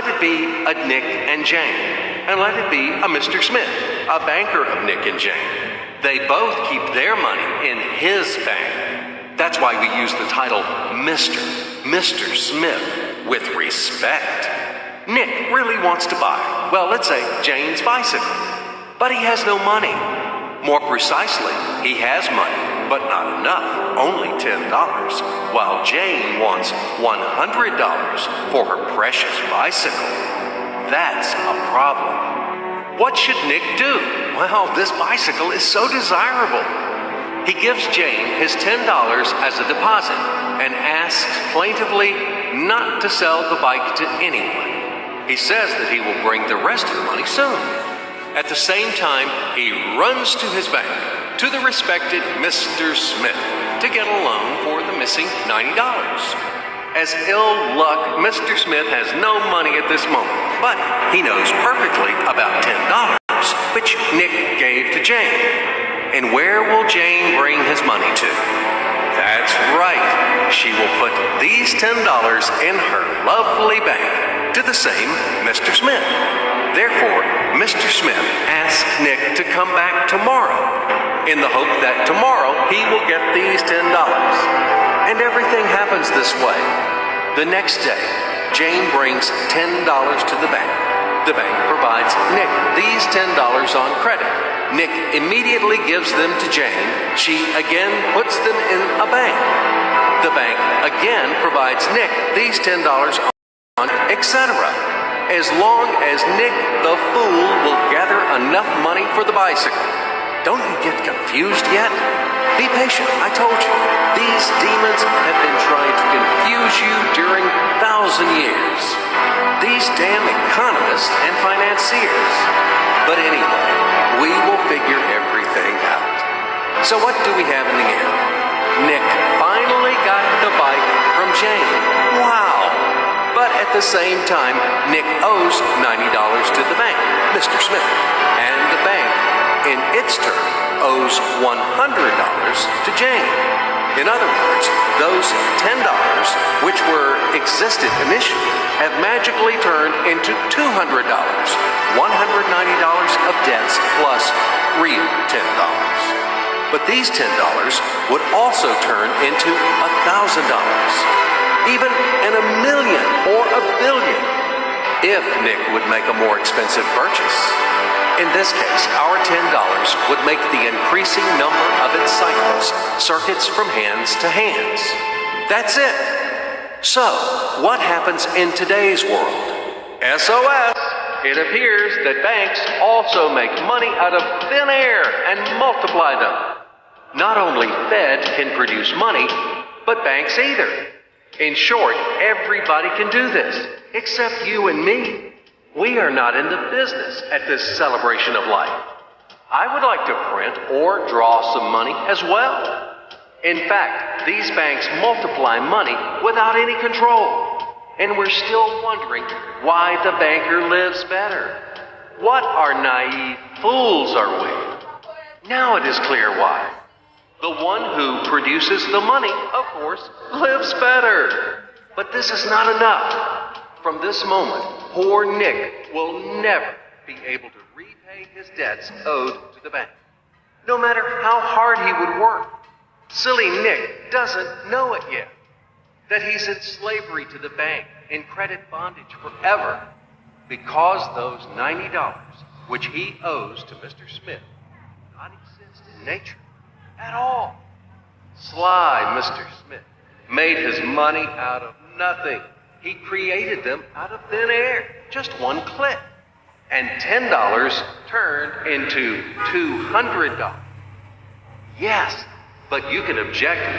Let it be a Nick and Jane, and let it be a Mr. Smith, a banker of Nick and Jane. They both keep their money in his bank. That's why we use the title Mr. Smith, with respect. Nick really wants to buy, well, let's say Jane's bicycle, but he has no money. More precisely, he has money, but not enough, only $10, while Jane wants $100 for her precious bicycle. That's a problem. What should Nick do? Well, this bicycle is so desirable. He gives Jane his $10 as a deposit and asks plaintively not to sell the bike to anyone. He says that he will bring the rest of the money soon. At the same time, he runs to his bank, to the respected Mr. Smith, to get a loan for the missing $90. As ill luck, Mr. Smith has no money at this moment, but he knows perfectly about $10, which Nick gave to Jane. And where will Jane bring his money to? That's right. She will put these $10 in her lovely bank to the same Mr. Smith. Therefore, Mr. Smith asks Nick to come back tomorrow in the hope that tomorrow he will get these $10. And everything happens this way. The next day, Jane brings $10 to the bank. The bank provides Nick these $10 on credit. Nick immediately gives them to Jane. She again puts them in a bank. The bank again provides Nick these $10 on, etc. As long as Nick the fool will gather enough money for the bicycle. Don't you get confused yet? Be patient, I told you. These demons have been trying to confuse you during 1,000 years. These damn economists and financiers. But anyway, we will figure everything out. So what do we have in the end? Nick finally got the bike from Jane. Wow! But at the same time, Nick owes $90 to the bank, Mr. Smith, and the bank, in its turn, owes $100 to Jane. In other words, those $10, which existed initially, have magically turned into $200, $190 of debts plus real $10. But these $10 would also turn into $1,000. Even in $1 million or $1 billion, if Nick would make a more expensive purchase. In this case, our $10 would make the increasing number of its cycles, circuits from hands to hands. That's it. So, what happens in today's world? SOS! It appears that banks also make money out of thin air and multiply them. Not only Fed can produce money, but banks either. In short, everybody can do this, except you and me. We are not in the business at this celebration of life. I would like to print or draw some money as well. In fact, these banks multiply money without any control. And we're still wondering why the banker lives better. What are naive fools are we? Now it is clear why. The one who produces the money, of course, lives better. But this is not enough. From this moment, poor Nick will never be able to repay his debts owed to the bank. No matter how hard he would work. Silly Nick doesn't know it yet. That he's in slavery to the bank, in credit bondage forever, because those $90, which he owes to Mr. Smith, do not exist in nature at all. Sly Mr. Smith made his money out of nothing. He created them out of thin air, just one click. And $10 turned into $200. Yes, but you can object